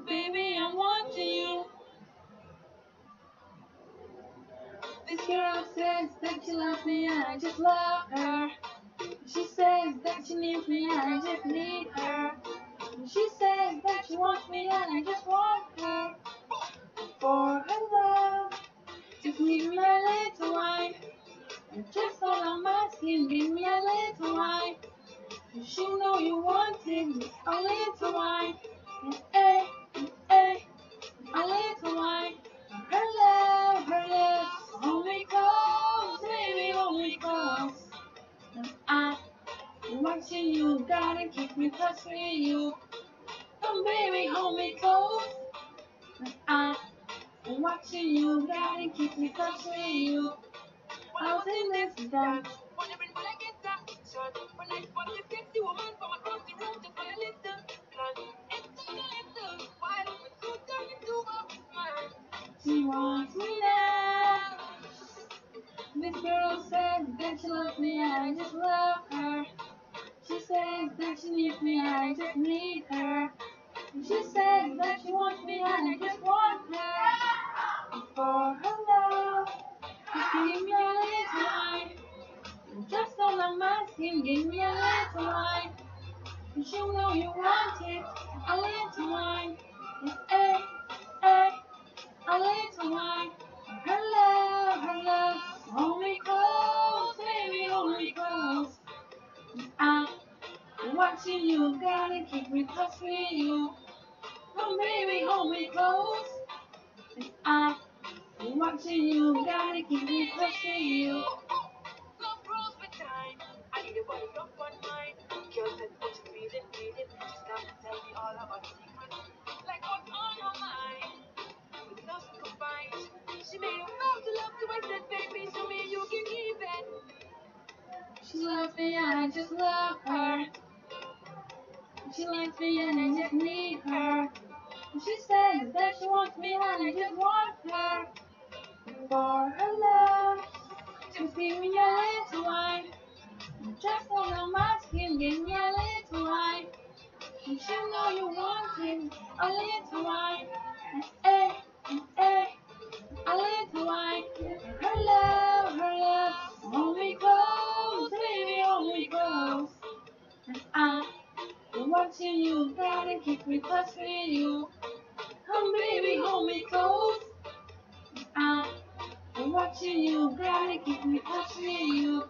Baby, I'm watching you. This girl says that she loves me and I just love her. She says that she needs me and I just need her. She says that she wants me and I just want her. For her love, just give me a little wine. And just all I'm asking, give me a little wine. She know you want it, a little wine. Hey, hey, a little wine. Her love, hold me close, baby, hold me close. I'm watching you, gotta keep me close to you. Come, baby, hold me close. I'm watching you, gotta keep me close to you. I was in this dance. She wants me now. This girl says that she loves me and I just love her. She says that she needs me and I just need her. She says that she wants me and I just want her. For her love, just give me a little wine. Just all I'm asking, give me a little wine. You know you want it, a little wine. Hey, hey, a little wine. Her love, hold me close, baby, hold me close. I'm watching you, gotta keep me close to you. Come, baby, hold me close. I'm watching you, gotta keep me close to you. She loves me and I just love her. She likes me and I just need her. She says that she wants me and I just want her. For her love, just give me a little wine. Just all I'm asking, give me a little wine. And you know you want it, a little wine. Hey, hey, a little wine. Her love, hold me close, baby, hold me close. I'm watching you, gotta keep me close to you. Come, baby, hold me close. I'm watching you, gotta keep me close to you.